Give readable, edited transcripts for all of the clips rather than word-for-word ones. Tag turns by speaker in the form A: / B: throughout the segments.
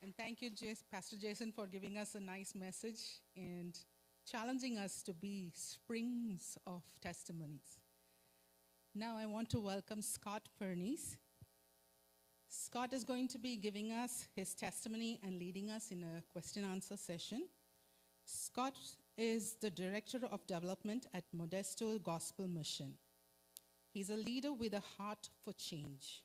A: And thank you, Pastor Jason, for giving us a nice message and challenging us to be springs of testimonies. Now I want to welcome Scott Pernice. Scott is going to be giving us his testimony and leading us in a question-answer session. Scott is the Director of Development at Modesto Gospel Mission. He's a leader with a heart for change.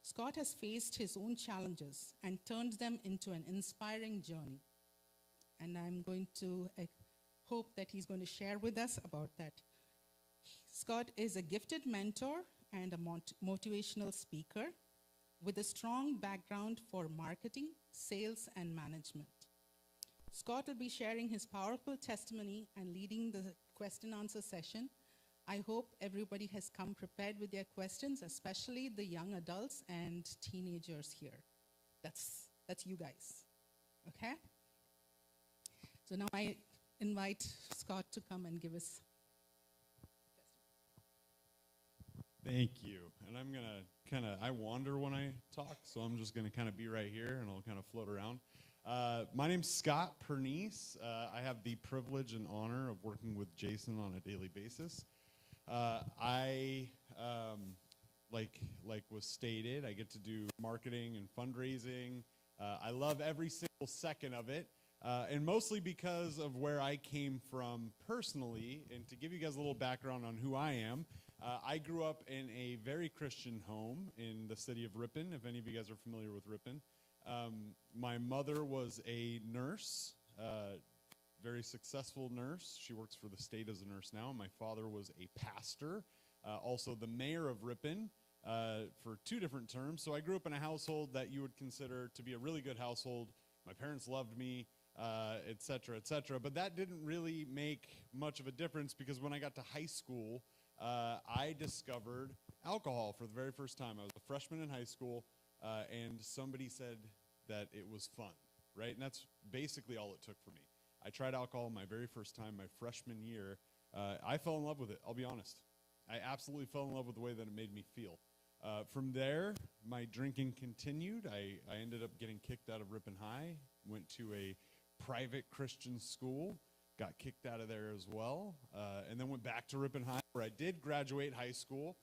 A: Scott has faced his own challenges and turned them into an inspiring journey. And I'm going to hope that he's going to share with us about that. Scott is a gifted mentor and a motivational speaker with a strong background for marketing, sales, and management. Scott will be sharing his powerful testimony and leading the question-answer session. I hope everybody has come prepared with their questions, especially the young adults and teenagers here. That's you guys, okay? So now I invite Scott to come and give us.
B: Thank you. And I'm going to I wander when I talk, so I'm just going to kind of be right here and I'll kind of float around. My name's Scott Pernice. I have the privilege and honor of working with Jason on a daily basis. Like was stated, I get to do marketing and fundraising. I love every single second of it, and mostly because of where I came from personally. And to give you guys a little background on who I am, I grew up in a very Christian home in the city of Ripon, if any of you guys are familiar with Ripon. My mother was a nurse, very successful nurse. She works for the state as a nurse now. My father was a pastor, also the mayor of Ripon for 2 different terms. So I grew up in a household that you would consider to be a really good household. My parents loved me, et cetera, et cetera. But that didn't really make much of a difference because when I got to high school, I discovered alcohol for the very first time. I was a freshman in high school, and somebody said that it was fun, right? And that's basically all it took for me. I tried alcohol my very first time, my freshman year. I fell in love with it, I'll be honest. I absolutely fell in love with the way that it made me feel. From there, my drinking continued. I ended up getting kicked out of Ripon High, went to a private Christian school, got kicked out of there as well, and then went back to Ripon High, where I did graduate high school.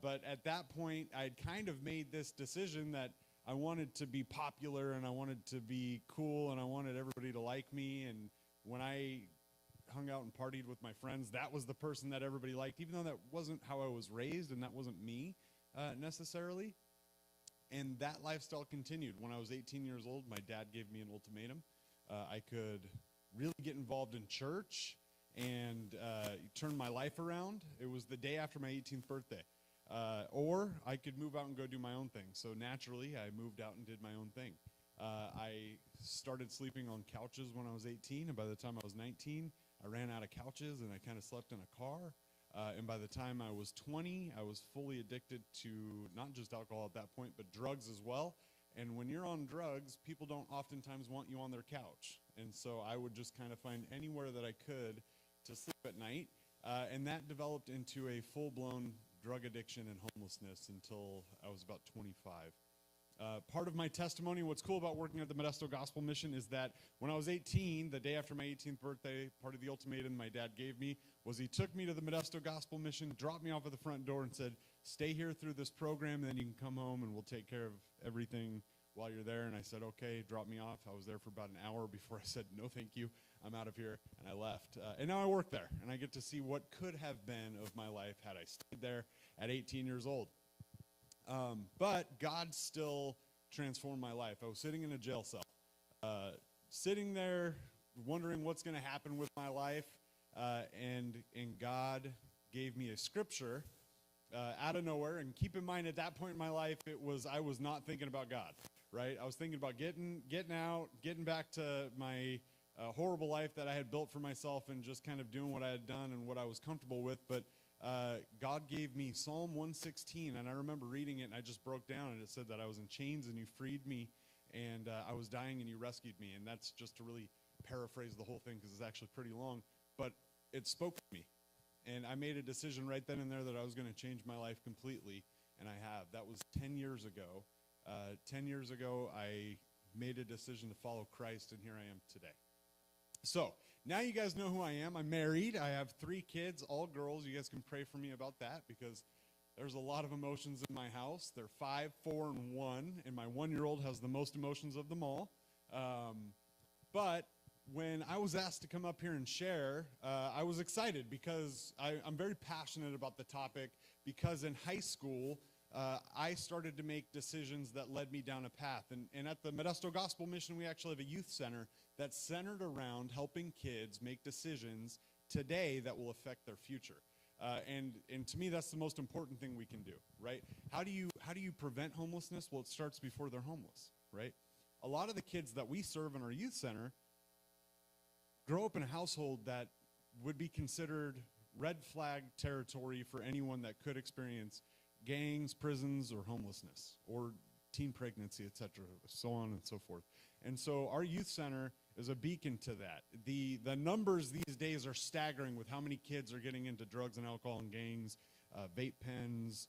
B: But at that point, I'd kind of made this decision that I wanted to be popular and I wanted to be cool and I wanted everybody to like me. And when I hung out and partied with my friends, that was the person that everybody liked, even though that wasn't how I was raised and that wasn't me necessarily. And that lifestyle continued. When I was 18 years old, my dad gave me an ultimatum. I could really get involved in church and turn my life around. It was the day after my 18th birthday. Or I could move out and go do my own thing. So naturally, I moved out and did my own thing. I started sleeping on couches when I was 18, and by the time I was 19, I ran out of couches and I kind of slept in a car. And by the time I was 20, I was fully addicted to not just alcohol at that point, but drugs as well. And when you're on drugs, people don't oftentimes want you on their couch. And so I would just kind of find anywhere that I could to sleep at night. And that developed into a full-blown drug addiction and homelessness until I was about 25. Part of my testimony, what's cool about working at the Modesto Gospel Mission is that when I was 18, the day after my 18th birthday, part of the ultimatum my dad gave me was he took me to the Modesto Gospel Mission, dropped me off at the front door and said, stay here through this program, and then you can come home and we'll take care of everything while you're there. And I said, okay, drop me off. I was there for about an hour before I said, no, thank you. I'm out of here, and I left. And now I work there, and I get to see what could have been of my life had I stayed there at 18 years old. But God still transformed my life. I was sitting in a jail cell, sitting there wondering what's going to happen with my life, and God gave me a scripture out of nowhere. And keep in mind, at that point in my life, I was not thinking about God, right? I was thinking about getting out, getting back to my horrible life that I had built for myself and just kind of doing what I had done and what I was comfortable with. But God gave me Psalm 116, and I remember reading it, and I just broke down, and it said that I was in chains, and you freed me, and I was dying, and you rescued me. And that's just to really paraphrase the whole thing because it's actually pretty long, but it spoke to me. And I made a decision right then and there that I was going to change my life completely, and I have. That was 10 years ago. 10 years ago, I made a decision to follow Christ, and here I am today. So now you guys know who I am. I'm married. I have 3 kids, all girls. You guys can pray for me about that because there's a lot of emotions in my house. They're 5, 4, and 1, and my 1-year-old has the most emotions of them all. But when I was asked to come up here and share, I was excited because I'm very passionate about the topic because in high school, I started to make decisions that led me down a path. And at the Modesto Gospel Mission, we actually have a youth center that's centered around helping kids make decisions today that will affect their future. And to me, that's the most important thing we can do, right? How do you prevent homelessness? Well, it starts before they're homeless, right? A lot of the kids that we serve in our youth center grow up in a household that would be considered red flag territory for anyone that could experience gangs, prisons, or homelessness, or teen pregnancy, etc., so on and so forth. And so our youth center is a beacon to that. The numbers these days are staggering with how many kids are getting into drugs and alcohol and gangs, vape pens,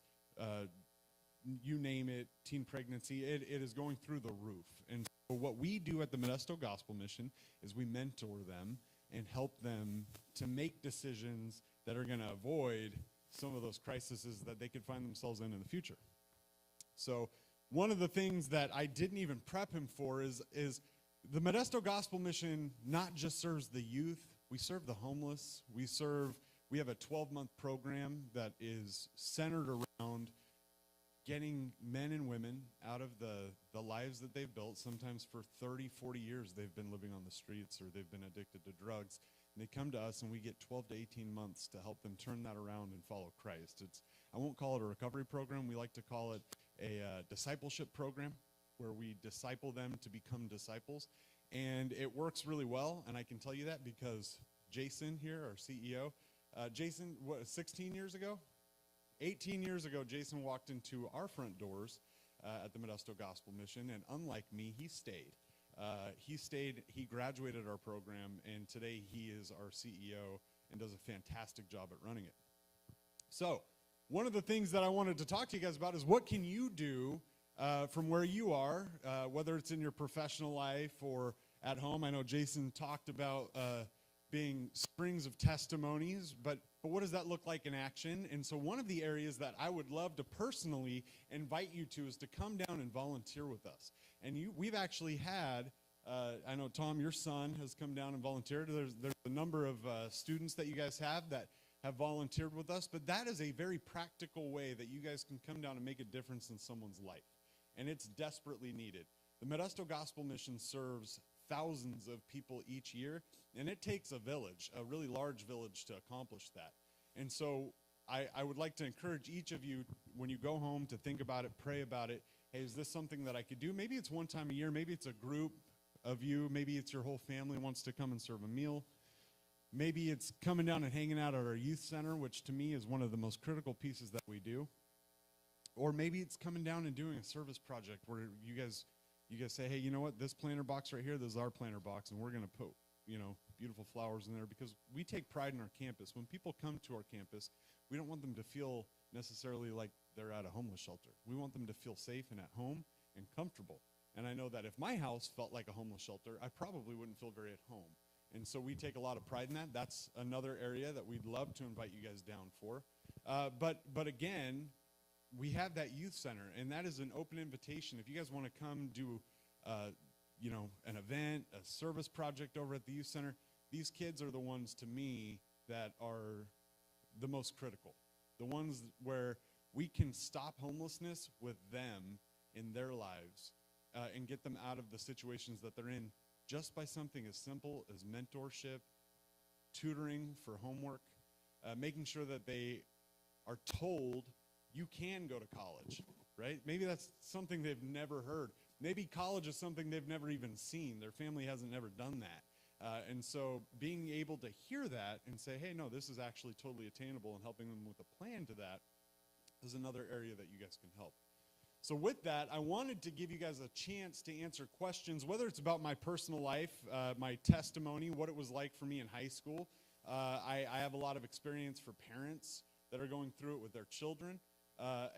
B: you name it, teen pregnancy. It is going through the roof. And so what we do at the Modesto Gospel Mission is we mentor them and help them to make decisions that are going to avoid some of those crises that they could find themselves in the future. So one of the things that I didn't even prep him for is the Modesto Gospel Mission not just serves the youth, we serve the homeless. We have a 12-month program that is centered around getting men and women out of the lives that they've built. Sometimes for 30, 40 years they've been living on the streets or they've been addicted to drugs. And they come to us and we get 12 to 18 months to help them turn that around and follow Christ. I won't call it a recovery program. We like to call it a discipleship program where we disciple them to become disciples. And it works really well, and I can tell you that because Jason here, our CEO, Jason, 16 years ago? 18 years ago, Jason walked into our front doors at the Modesto Gospel Mission, and unlike me, he stayed. He graduated our program, and today he is our CEO and does a fantastic job at running it. So one of the things that I wanted to talk to you guys about is what can you do from where you are, whether it's in your professional life or at home. I know Jason talked about being springs of testimonies, but what does that look like in action? And so one of the areas that I would love to personally invite you to is to come down and volunteer with us. And we've actually had, I know, Tom, your son has come down and volunteered. There's a number of students that you guys have that have volunteered with us, but that is a very practical way that you guys can come down and make a difference in someone's life. And it's desperately needed. The Modesto Gospel Mission serves thousands of people each year, and it takes a village, a really large village, to accomplish that. And so I would like to encourage each of you, when you go home, to think about it, pray about it. Hey, is this something that I could do? Maybe it's one time a year. Maybe it's a group of you. Maybe it's your whole family wants to come and serve a meal. Maybe it's coming down and hanging out at our youth center, which to me is one of the most critical pieces that we do. Or maybe it's coming down and doing a service project where you guys say, hey, you know what, this planter box right here, this is our planter box, and we're going to put, beautiful flowers in there because we take pride in our campus. When people come to our campus, we don't want them to feel necessarily like they're at a homeless shelter. We want them to feel safe and at home and comfortable. And I know that if my house felt like a homeless shelter, I probably wouldn't feel very at home. And so we take a lot of pride in that. That's another area that we'd love to invite you guys down for. But again, we have that youth center, and that is an open invitation. If you guys want to come do, an event, a service project over at the youth center, these kids are the ones, to me, that are the most critical. The ones where we can stop homelessness with them in their lives and get them out of the situations that they're in just by something as simple as mentorship, tutoring for homework, making sure that they are told you can go to college, right? Maybe that's something they've never heard. Maybe college is something they've never even seen. Their family hasn't never done that. And so being able to hear that and say, hey, no, this is actually totally attainable, and helping them with a plan to that is another area that you guys can help. So with that, I wanted to give you guys a chance to answer questions, whether it's about my personal life, my testimony, what it was like for me in high school. I have a lot of experience for parents that are going through it with their children,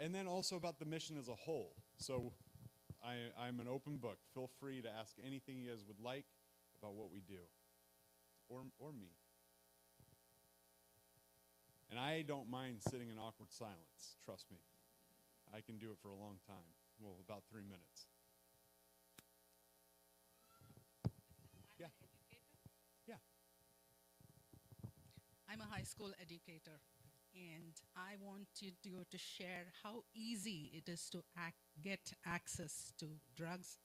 B: and then also about the mission as a whole. So I'm an open book. Feel free to ask anything you guys would like about what we do, or me. And I don't mind sitting in awkward silence. Trust me, I can do it for a long time. Well, about 3 minutes. Yeah. Yeah.
A: I'm a high school educator, and I want you to share how easy it is to get access to drugs,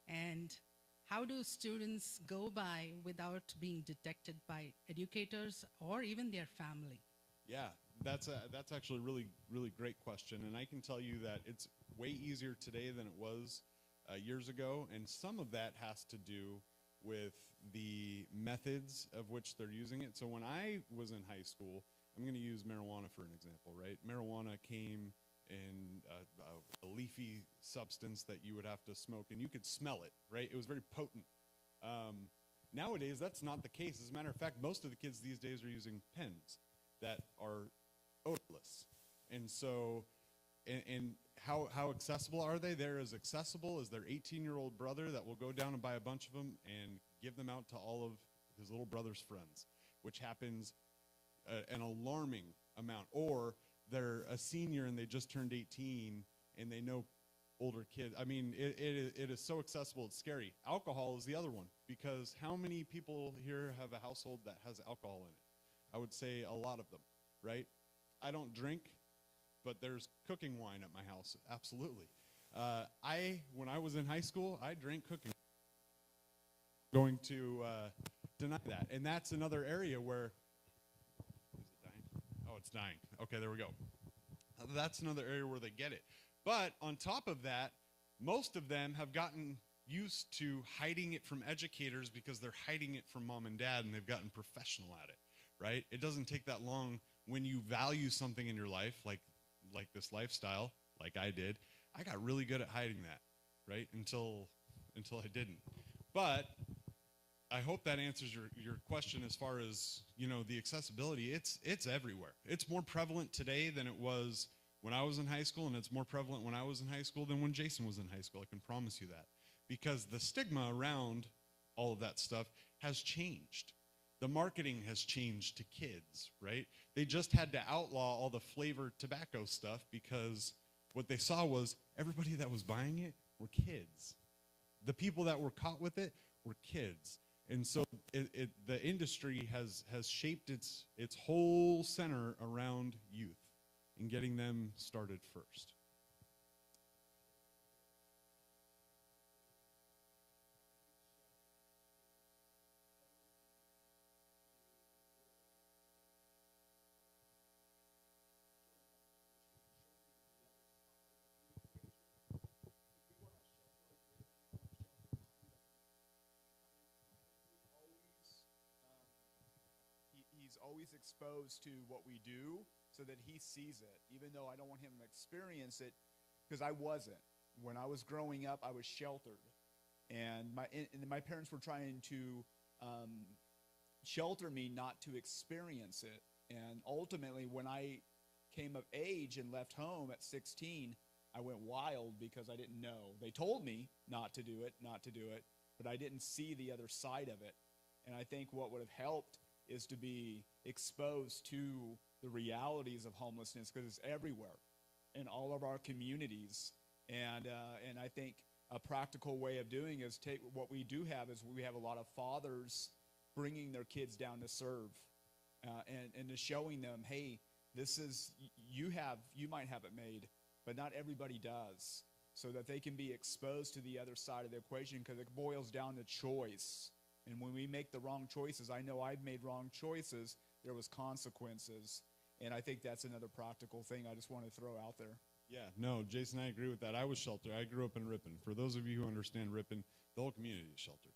A: and how do students go by without being detected by educators or even their family?
B: Yeah, that's actually a really great question, and I can tell you that it's way easier today than it was years ago, and some of that has to do with the methods of which they're using it. So when I was in high school, I'm going to use marijuana for an example, right? Marijuana came in a leafy substance that you would have to smoke, and you could smell it, right? It was very potent. Nowadays, that's not the case. As a matter of fact, most of the kids these days are using pens that are odorless. And so, and how accessible are they? They're as accessible as their 18-year-old brother that will go down and buy a bunch of them and give them out to all of his little brother's friends, which happens an alarming amount. Or they're a senior and they just turned 18 and they know older kids. I mean, it is so accessible, it's scary. Alcohol is the other one, because how many people here have a household that has alcohol in it? I would say a lot of them, right? I don't drink, but there's cooking wine at my house, absolutely. When I was in high school, I drank cooking. Going to deny that. And that's another area where, is it dying? Oh, it's dying. Okay, there we go. That's another area where they get it. But on top of that, most of them have gotten used to hiding it from educators because they're hiding it from mom and dad, and they've gotten professional at it, right? It doesn't take that long when you value something in your life, like this lifestyle, like I did. I got really good at hiding that, right? Until I didn't. But I hope that answers your question as far as, you know, the accessibility. It's everywhere. It's more prevalent today than it was when I was in high school, and it's more prevalent when I was in high school than when Jason was in high school. I can promise you that. Because the stigma around all of that stuff has changed. The marketing has changed to kids, right? They just had to outlaw all the flavored tobacco stuff because what they saw was everybody that was buying it were kids. The people that were caught with it were kids. And so the industry has shaped its whole center around youth and getting them started first.
C: He's always exposed to what we do so that he sees it, even though I don't want him to experience it, because I wasn't. When I was growing up, I was sheltered, and my parents were trying to shelter me not to experience it. And ultimately, when I came of age and left home at 16, I went wild because I didn't know. They told me not to do it, but I didn't see the other side of it. And I think what would have helped is to be exposed to the realities of homelessness, because it's everywhere in all of our communities. And I think a practical way of doing is take what we do have is we have a lot of fathers bringing their kids down to serve, and to showing them, hey, this is, you might have it made, but not everybody does, so that they can be exposed to the other side of the equation, because it boils down to choice. And when we make the wrong choices, I know I've made wrong choices, there was consequences. And I think that's another practical thing I just want to throw out there.
B: Yeah, no, Jason, I agree with that. I was sheltered. I grew up in Ripon. For those of you who understand Ripon, the whole community is sheltered.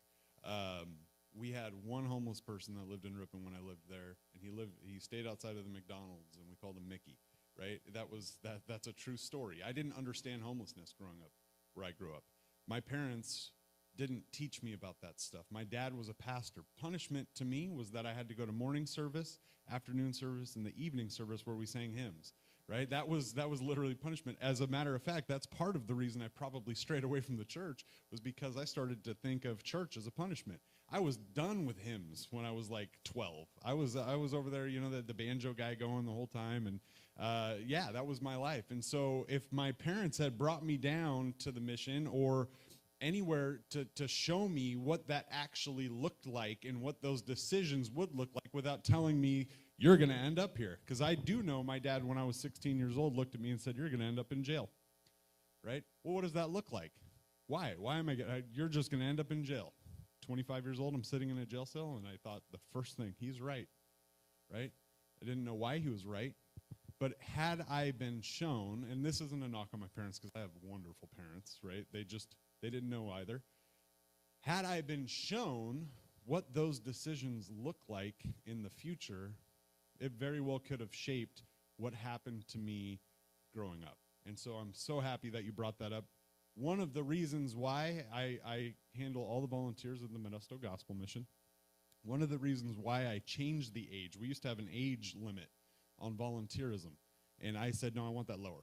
B: We had one homeless person that lived in Ripon when I lived there, and he stayed outside of the McDonald's, and we called him Mickey, right? That's a true story. I didn't understand homelessness growing up where I grew up. My parents didn't teach me about that stuff. My dad was a pastor. Punishment to me was that I had to go to morning service, afternoon service, and the evening service where we sang hymns. right? That was literally punishment. As a matter of fact, that's part of the reason I probably strayed away from the church, was because I started to think of church as a punishment. I was done with hymns when I was like 12. I was over there, the banjo guy going the whole time, and yeah, that was my life. And so if my parents had brought me down to the mission or anywhere to show me what that actually looked like and what those decisions would look like without telling me, you're going to end up here. Because I do know my dad, when I was 16 years old, looked at me and said, you're going to end up in jail, right? Well, what does that look like? Why? Why am you're just going to end up in jail. 25 years old, I'm sitting in a jail cell, and I thought the first thing, he's right? I didn't know why he was right. But had I been shown, and this isn't a knock on my parents because I have wonderful parents, right? They didn't know either. Had I been shown what those decisions look like in the future, it very well could have shaped what happened to me growing up. And so I'm so happy that you brought that up. One of the reasons why I handle all the volunteers in the Modesto Gospel Mission, one of the reasons why I changed the age, we used to have an age limit on volunteerism, and I said, no, I want that lower,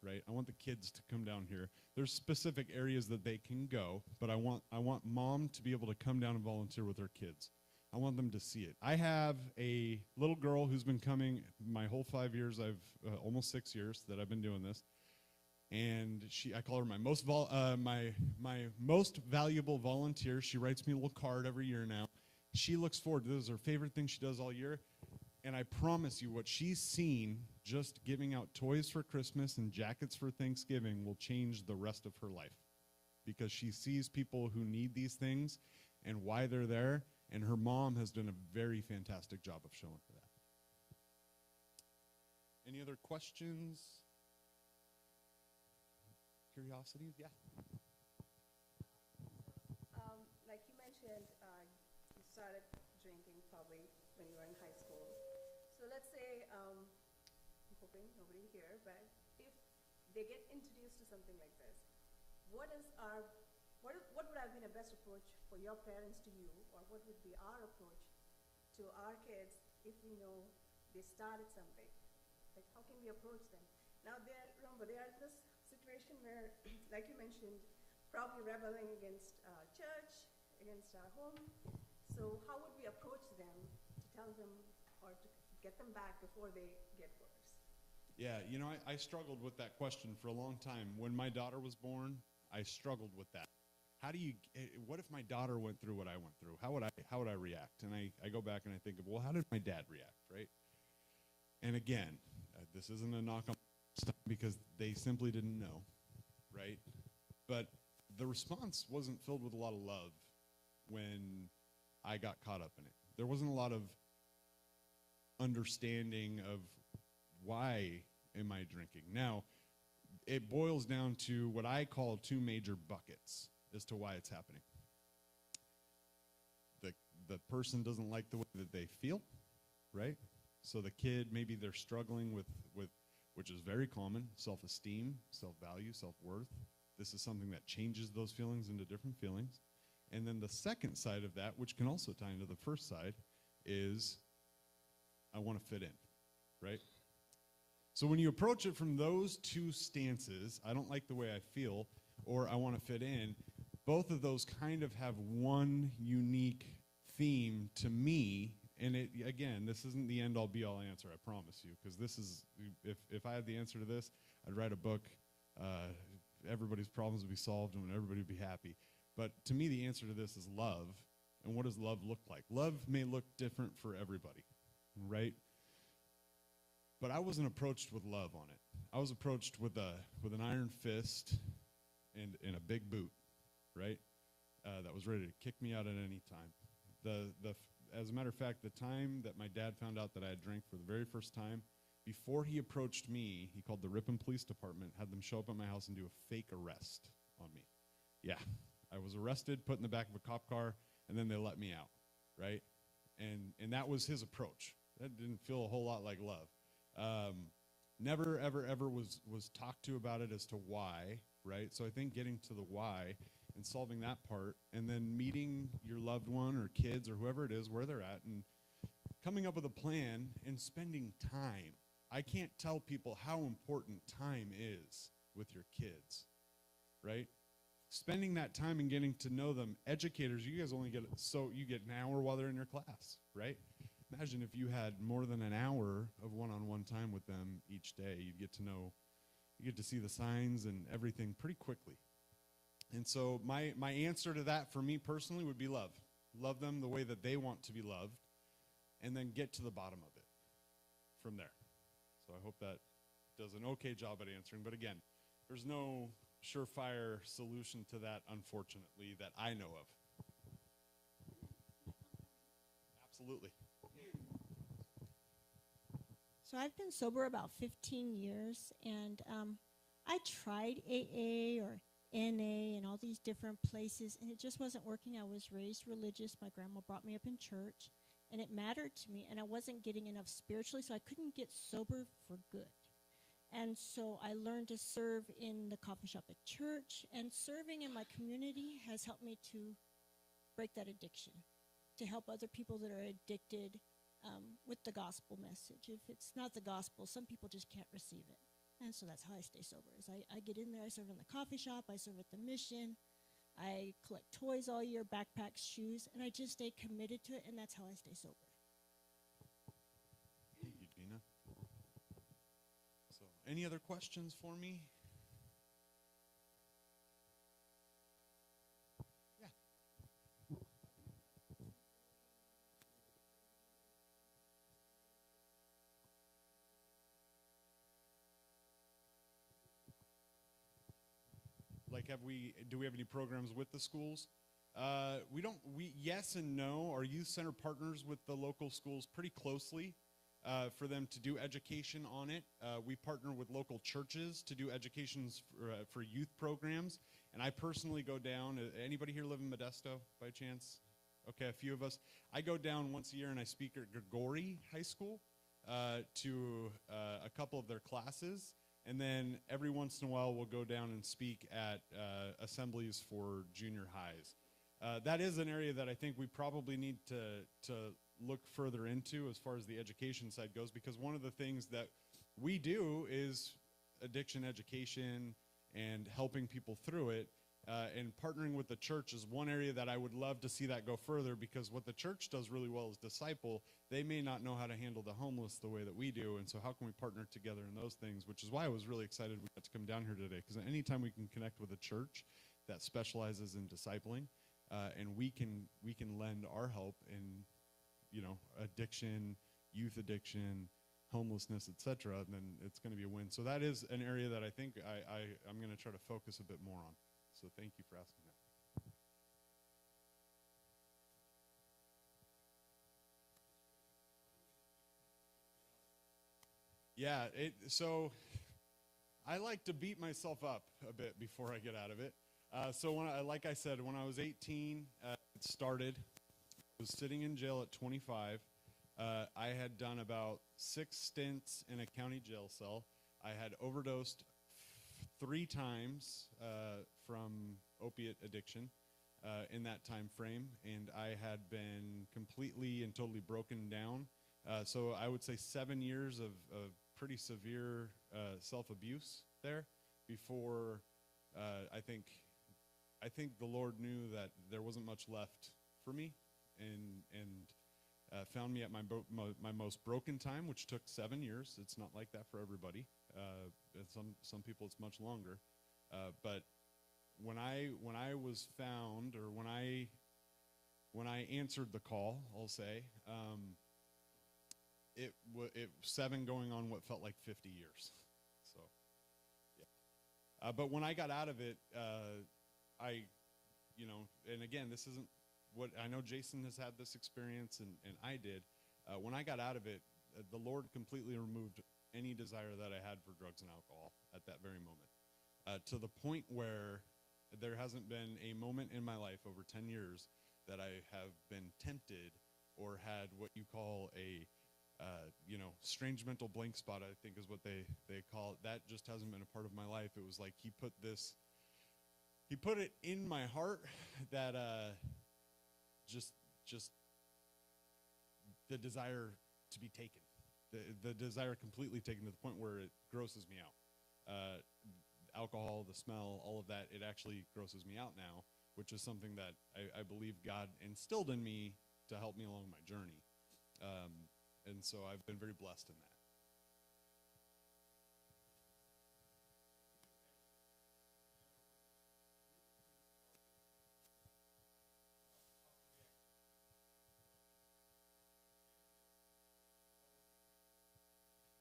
B: right? I want the kids to come down here. There's specific areas that they can go, but I want mom to be able to come down and volunteer with her kids. I want them to see it. I have a little girl who's been coming my whole 5 years. I've almost 6 years that I've been doing this. And I call her my most valuable volunteer. She writes me a little card every year now. She looks forward to this. Is her favorite thing she does all year. And I promise you, what she's seen just giving out toys for Christmas and jackets for Thanksgiving will change the rest of her life, because she sees people who need these things and why they're there. And her mom has done a very fantastic job of showing her that. Any other questions? Curiosities? Yeah.
D: Like you mentioned, you started drinking probably when you were in high school. So let's say, I'm hoping nobody here, but if they get introduced to something like this, what would have been a best approach for your parents to you, or what would be our approach to our kids if we know they started something? Like, how can we approach them? Now, they are in this situation where, like you mentioned, probably rebelling against church, against our home. So how would we approach them to tell them or to get them back before they get worse?
B: Yeah, I struggled with that question for a long time. When my daughter was born, I struggled with that. What if my daughter went through what I went through? How would I react? And I go back and I think of, well, how did my dad react, right? And again, this isn't a knock on stuff, because they simply didn't know, right? But the response wasn't filled with a lot of love when I got caught up in it. There wasn't a lot of understanding of why am I drinking. Now, it boils down to what I call two major buckets as to why it's happening. The person doesn't like the way that they feel, right? So the kid, maybe they're struggling with which is very common, self-esteem, self-value, self-worth. This is something that changes those feelings into different feelings. And then the second side of that, which can also tie into the first side, is I want to fit in, right? So when you approach it from those two stances, I don't like the way I feel, or I want to fit in, both of those kind of have one unique theme to me. And again, this isn't the end-all be-all answer, I promise you, because this is, if I had the answer to this, I'd write a book, everybody's problems would be solved and everybody would be happy. But to me, the answer to this is love. And what does love look like? Love may look different for everybody, right? But I wasn't approached with love on it. I was approached with an iron fist and a big boot, right? That was ready to kick me out at any time. As a matter of fact, the time that my dad found out that I had drank for the very first time, before he approached me, he called the Ripon Police Department, had them show up at my house and do a fake arrest on me. Yeah, I was arrested, put in the back of a cop car, and then they let me out, right? And that was his approach. That didn't feel a whole lot like love. Never, ever, ever was talked to about it as to why, right? So I think getting to the why and solving that part, and then meeting your loved one or kids or whoever it is where they're at, and coming up with a plan and spending time. I can't tell people how important time is with your kids, right? Spending that time and getting to know them. Educators, you guys only get, so you get an hour while they're in your class, right? Imagine if you had more than an hour of one-on-one time with them each day. You'd get to know, you get to see the signs and everything pretty quickly. And so my answer to that for me personally would be love. Love them the way that they want to be loved, and then get to the bottom of it from there. So I hope that does an okay job at answering. But again, there's no surefire solution to that, unfortunately, that I know of. Absolutely.
E: So I've been sober about 15 years, and I tried AA or NA and all these different places, and it just wasn't working. I was raised religious. My grandma brought me up in church, and it mattered to me, and I wasn't getting enough spiritually, so I couldn't get sober for good. And so I learned to serve in the coffee shop at church, and serving in my community has helped me to break that addiction, to help other people that are addicted with the gospel message. If it's not the gospel, some people just can't receive it. And so that's how I stay sober. Is I get in there, I serve in the coffee shop, I serve at the mission, I collect toys all year, backpacks, shoes, and I just stay committed to it, and that's how I stay sober.
B: Thank you, Gina. So, any other questions for me? Yeah. Like, do we have any programs with the schools? Yes and no. Our youth center partners with the local schools pretty closely for them to do education on it. We partner with local churches to do educations for youth programs. And I personally go down. Anybody here live in Modesto by chance? Okay, a few of us. I go down once a year and I speak at Grigori High School to a couple of their classes. And then every once in a while, we'll go down and speak at assemblies for junior highs. That is an area that I think we probably need to look further into as far as the education side goes, because one of the things that we do is addiction education and helping people through it. And partnering with the church is one area that I would love to see that go further, because what the church does really well is disciple. They may not know how to handle the homeless the way that we do, and so how can we partner together in those things, which is why I was really excited we got to come down here today, because anytime we can connect with a church that specializes in discipling, and we can lend our help in, addiction, youth addiction, homelessness, etc., then it's going to be a win. So that is an area that I think I'm going to try to focus a bit more on. So thank you for asking that. Yeah, so I like to beat myself up a bit before I get out of it. So like I said, when I was 18, it started. I was sitting in jail at 25. I had done about 6 stints in a county jail cell. I had overdosed 3 times from opiate addiction in that time frame, and I had been completely and totally broken down. So I would say 7 years of pretty severe self-abuse there before I think the Lord knew that there wasn't much left for me, and found me at my most broken time, which took 7 years. It's not like that for everybody. Some people it's much longer. But when I was found, or when I answered the call, I'll say, it 7 going on what felt like 50 years. So, yeah. But when I got out of it, and again, this isn't what I know. Jason has had this experience, and I did. When I got out of it, the Lord completely removed any desire that I had for drugs and alcohol at that very moment, to the point where there hasn't been a moment in my life over 10 years that I have been tempted or had what you call a strange mental blank spot, I think is what they call it. That just hasn't been a part of my life. It was like he put it in my heart that just the desire to be taken, the desire completely taken to the point where it grosses me out. Alcohol, the smell, all of that, it actually grosses me out now, which is something that I believe God instilled in me to help me along my journey. And so I've been very blessed in that.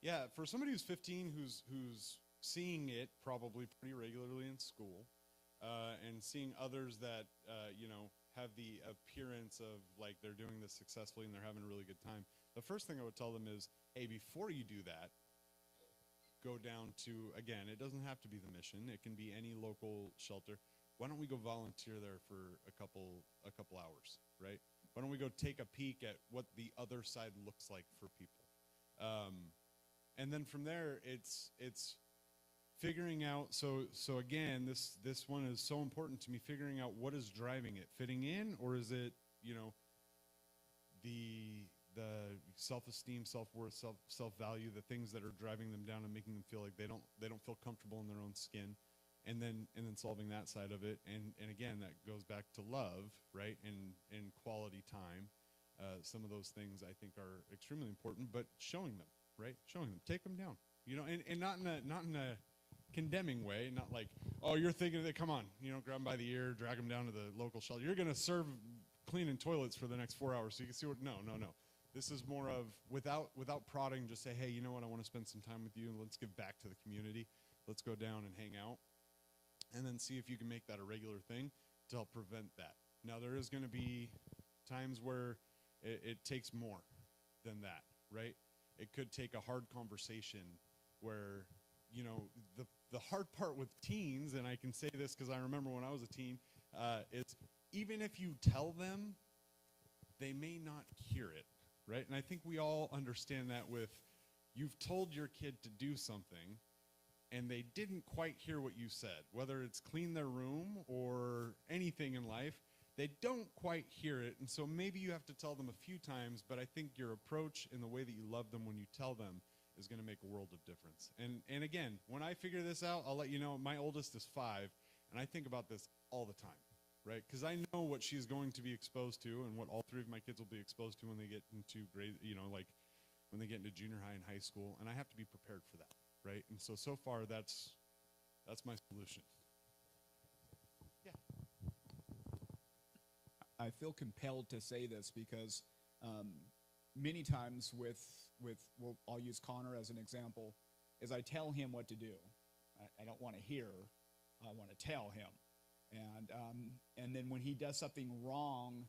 B: Yeah, for somebody who's 15, who's seeing it probably pretty regularly in school, and seeing others that have the appearance of like they're doing this successfully and they're having a really good time, the first thing I would tell them is, hey, before you do that, go down to, again, it doesn't have to be the mission. It can be any local shelter. Why don't we go volunteer there for a couple hours, right? Why don't we go take a peek at what the other side looks like for people? And then from there, it's figuring out. So again, this one is so important to me. Figuring out what is driving it, fitting in, or is it the self-esteem, self-worth, self-value, the things that are driving them down and making them feel like they don't feel comfortable in their own skin, and then solving that side of it. And again, that goes back to love, right? And quality time. Some of those things I think are extremely important, but showing them. Right? Showing them. Take them down. And not in a condemning way, not like, oh, you're thinking that, come on, grab them by the ear, drag them down to the local shelter. You're going to serve cleaning toilets for the next 4 hours so you can see what, no. This is more of, without prodding, just say, hey, you know what, I want to spend some time with you, and let's give back to the community. Let's go down and hang out. And then see if you can make that a regular thing to help prevent that. Now, there is going to be times where it takes more than that, right? It could take a hard conversation where, the hard part with teens, and I can say this because I remember when I was a teen, it's even if you tell them, they may not hear it, right? And I think we all understand that with, you've told your kid to do something, and they didn't quite hear what you said, whether it's clean their room or anything in life. They don't quite hear it, and so maybe you have to tell them a few times, but I think your approach and the way that you love them when you tell them is going to make a world of difference. And again, when I figure this out, I'll let you know, my oldest is 5, and I think about this all the time, right? Because I know what she's going to be exposed to and what all 3 of my kids will be exposed to when they get into grade, like when they get into junior high and high school, and I have to be prepared for that, right? And so far, that's my solution.
C: I feel compelled to say this because many times well, I'll use Connor as an example, is I tell him what to do. I don't want to hear, I want to tell him. And then when he does something wrong,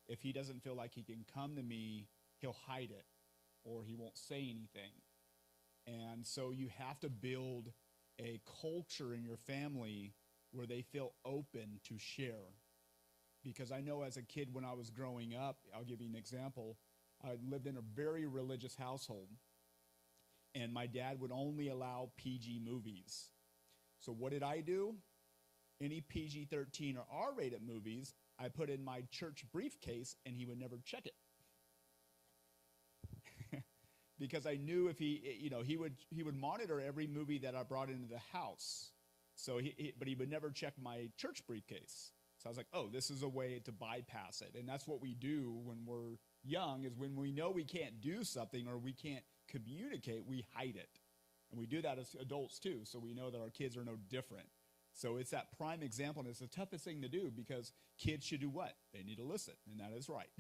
C: if he doesn't feel like he can come to me, he'll hide it or he won't say anything. And so you have to build a culture in your family where they feel open to share. Because I know as a kid when I was growing up, I'll give you an example, I lived in a very religious household, and my dad would only allow PG movies. So what did I do? Any PG-13 or R-rated movies, I put in my church briefcase, and he would never check it. Because I knew if he would monitor every movie that I brought into the house. So but he would never check my church briefcase. So I was like, oh, this is a way to bypass it. And that's what we do when we're young, is when we know we can't do something or we can't communicate, we hide it. And we do that as adults too, so we know that our kids are no different. So it's that prime example, and it's the toughest thing to do because kids should do what? They need to listen, and that is right.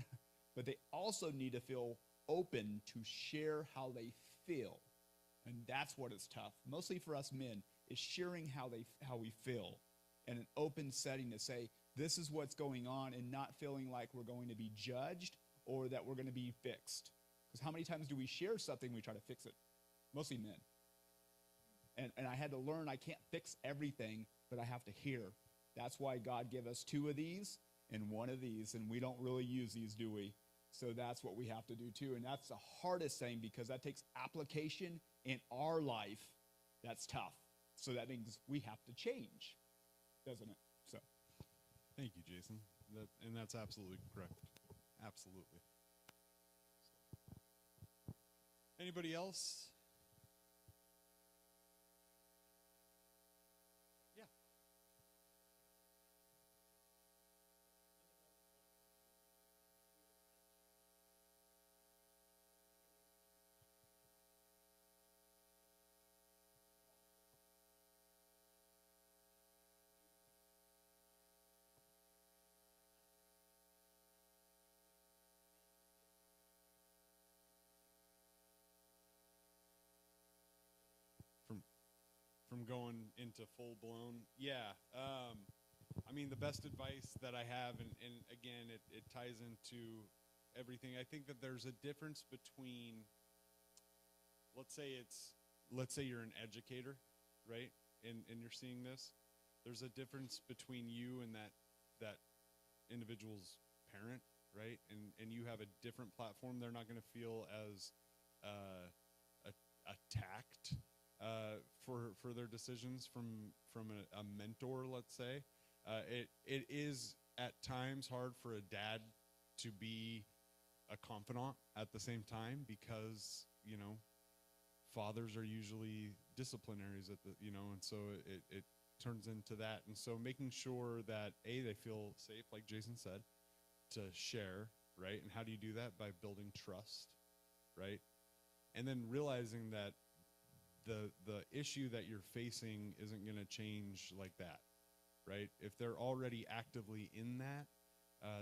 C: But they also need to feel open to share how they feel. And that's what is tough, mostly for us men, is sharing how we feel in an open setting to say, this is what's going on, and not feeling like we're going to be judged or that we're going to be fixed. Because how many times do we share something, we try to fix it? Mostly men. And I had to learn I can't fix everything, but I have to hear. That's why God gave us 2 of these and 1 of these, and we don't really use these, do we? So that's what we have to do too, and that's the hardest thing because that takes application in our life. That's tough. So that means we have to change, doesn't it? So.
B: Thank you, Jason. And that's absolutely correct. Absolutely. Anybody else? Yeah. From going into full blown. Yeah. I mean, the best advice that I have, and again, it ties into everything. I think that there's a difference between, let's say you're an educator, right? And you're seeing this. There's a difference between you and that individual's parent, right? And you have a different platform. They're not going to feel as attacked for their decisions from a mentor, let's say. It is at times hard for a dad to be a confidant at the same time, because fathers are usually disciplinaries and so it turns into that. And so making sure that they feel safe, like Jason said, to share, right? And how do you do that? By building trust, right? And then realizing that the issue that you're facing isn't going to change like that, right? If they're already actively in that,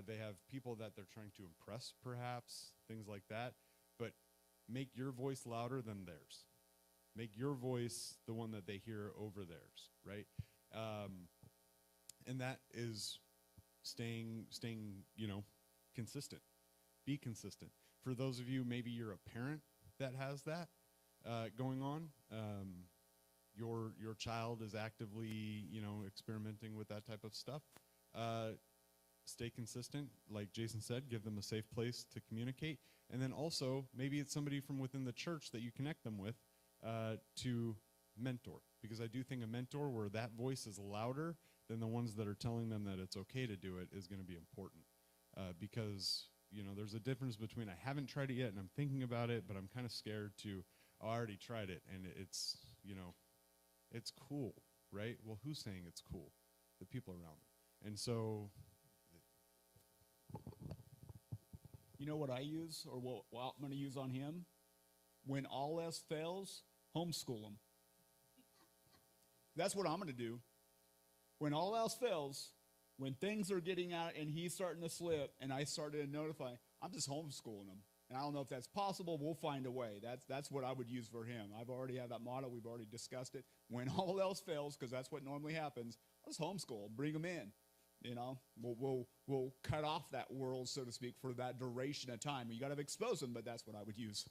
B: they have people that they're trying to impress, perhaps, things like that. But make your voice louder than theirs. Make your voice the one that they hear over theirs, right? And that is staying, consistent. Be consistent. For those of you, maybe you're a parent that has that going on. Your child is actively, experimenting with that type of stuff. Stay consistent. Like Jason said, give them a safe place to communicate. And then also, maybe it's somebody from within the church that you connect them with to mentor. Because I do think a mentor where that voice is louder than the ones that are telling them that it's okay to do it is going to be important. Because, there's a difference between I haven't tried it yet and I'm thinking about it, but I'm kind of scared to, I already tried it and it's, it's cool, right? Well, who's saying it's cool? The people around them. And so...
C: You know what I use, or what I'm going to use on him? When all else fails, homeschool him. That's what I'm going to do. When all else fails, when things are getting out and he's starting to slip and I started to notify, I'm just homeschooling him. And I don't know if that's possible. We'll find a way. That's what I would use for him. I've already had that motto. We've already discussed it. When all else fails, because that's what normally happens, I'll just homeschool. Bring him in. We'll cut off that world, so to speak, for that duration of time. You got to expose them, but that's what I would use.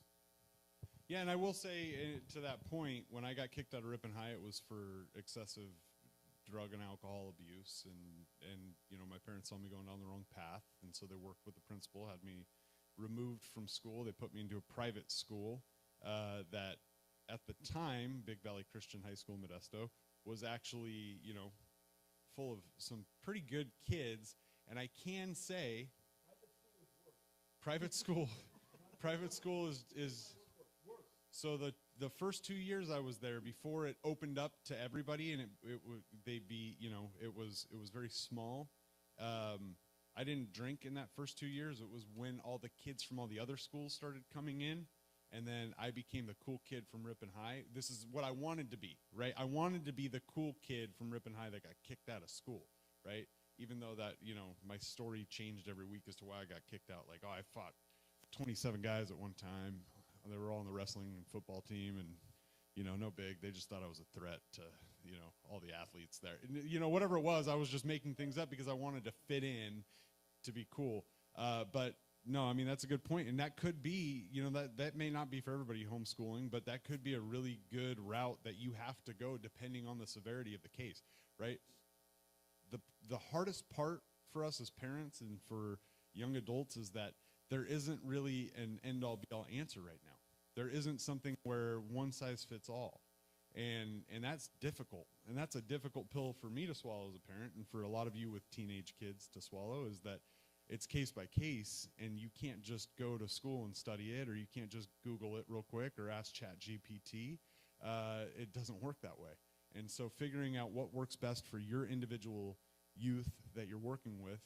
B: Yeah, and I will say to that point, when I got kicked out of Ripon High, it was for excessive drug and alcohol abuse, and my parents saw me going down the wrong path, and so they worked with the principal, had me removed from school. They put me into a private school that, at the time, Big Valley Christian High School, Modesto, was actually, full of some pretty good kids. And I can say, private school is so the first 2 years I was there, before it opened up to everybody, and it was very small. I didn't drink in that first 2 years. It was when all the kids from all the other schools started coming in, and then I became the cool kid from Ripon High. This is what I wanted to be, right? I wanted to be the cool kid from Ripon High that got kicked out of school, right? Even though that, my story changed every week as to why I got kicked out. Like, I fought 27 guys at one time. They were all on the wrestling and football team, and, no big. They just thought I was a threat to, all the athletes there. And, whatever it was, I was just making things up because I wanted to fit in to be cool. But no, I mean, that's a good point. And that could be, that may not be for everybody, homeschooling, but that could be a really good route that you have to go depending on the severity of the case, right? The hardest part for us as parents and for young adults is that there isn't really an end-all be-all answer right now. There isn't something where one size fits all. And that's difficult. And that's a difficult pill for me to swallow as a parent, and for a lot of you with teenage kids to swallow, is that it's case by case, and you can't just go to school and study it, or you can't just Google it real quick or ask ChatGPT. It doesn't work that way. And so figuring out what works best for your individual youth that you're working with,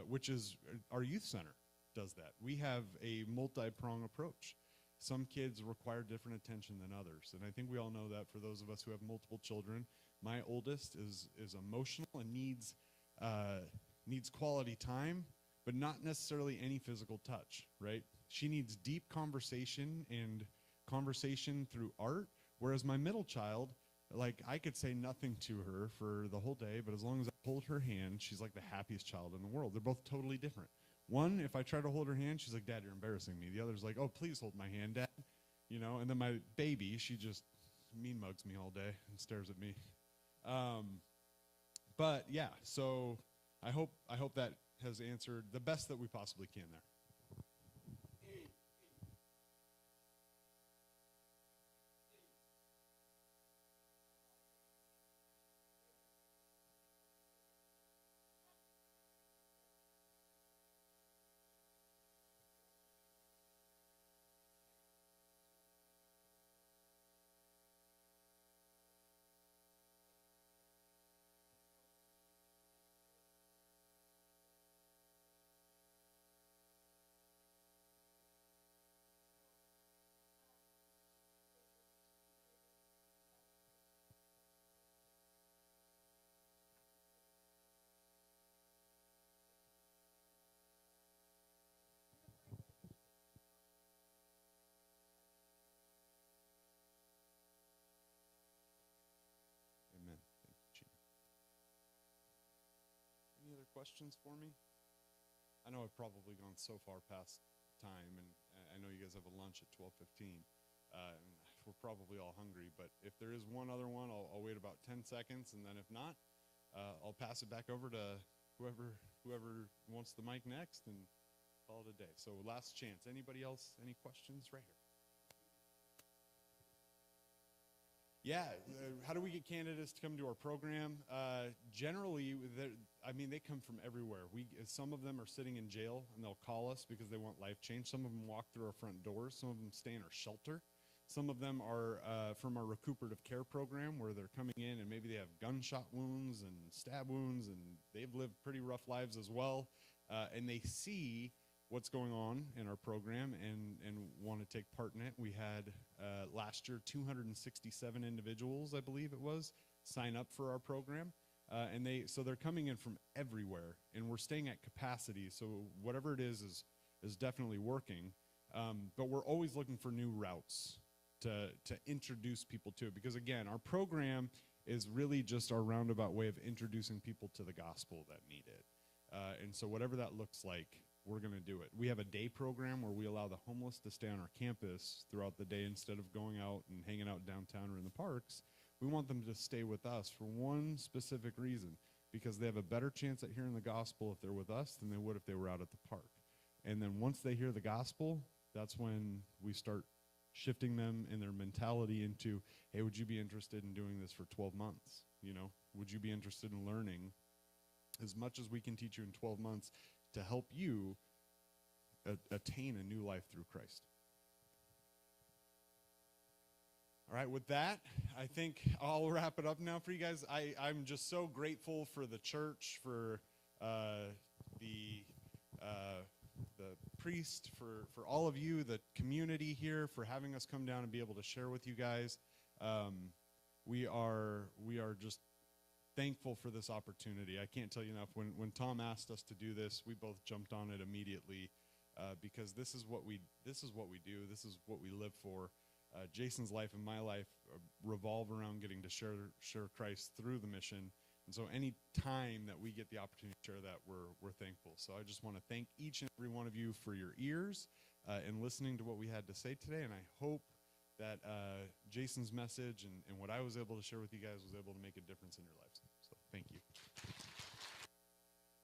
B: which is our youth center does that. We have a multi-prong approach. Some kids require different attention than others, and I think we all know that for those of us who have multiple children. My oldest is emotional and needs quality time, but not necessarily any physical touch, right? She needs deep conversation and conversation through art, whereas my middle child, like, I could say nothing to her for the whole day, but as long as I hold her hand, she's like the happiest child in the world. They're both totally different. One, if I try to hold her hand, she's like, Dad, you're embarrassing me. The other's like, oh, please hold my hand, Dad. You know, and then my baby, she just mean mugs me all day and stares at me. But yeah, so I hope that has answered the best that we possibly can there. Amen. Thank you, Gina. Any other questions for me? I know I've probably gone so far past time, and I know you guys have a lunch at 12:15, and we're probably all hungry, but if there is one other one, I'll wait about 10 seconds, and then if not, I'll pass it back over to whoever wants the mic next and call it a day. So last chance. Anybody else? Any questions? Right here. Yeah, how do we get candidates to come to our program? Generally, they come from everywhere. Some of them are sitting in jail, and they'll call us because they want life change. Some of them walk through our front doors. Some of them stay in our shelter. Some of them are from our recuperative care program, where they're coming in and maybe they have gunshot wounds and stab wounds, and they've lived pretty rough lives as well, and they see what's going on in our program and want to take part in it. We had last year 267 individuals, I believe it was, sign up for our program, so they're coming in from everywhere, and we're staying at capacity. So whatever it is definitely working, but we're always looking for new routes to introduce people to it, because again, our program is really just our roundabout way of introducing people to the gospel that need it, and so whatever that looks like, we're going to do it. We have a day program where we allow the homeless to stay on our campus throughout the day instead of going out and hanging out downtown or in the parks. We want them to stay with us for one specific reason, because they have a better chance at hearing the gospel if they're with us than they would if they were out at the park. And then once they hear the gospel, that's when we start shifting them in their mentality into, hey, would you be interested in doing this for 12 months? You know, would you be interested in learning as much as we can teach you in 12 months to help you attain a new life through Christ? All right, with that, I think I'll wrap it up now for you guys. I'm just so grateful for the church, for the priest, for all of you, the community here, for having us come down and be able to share with you guys. We are just thankful for this opportunity. I can't tell you enough. When Tom asked us to do this, we both jumped on it immediately, because this is what we do. This is what we live for. Jason's life and my life revolve around getting to share Christ through the mission. And so any time that we get the opportunity to share that, we're thankful. So I just want to thank each and every one of you for your ears and listening to what we had to say today. And I hope that Jason's message and what I was able to share with you guys was able to make a difference in your lives. So thank you.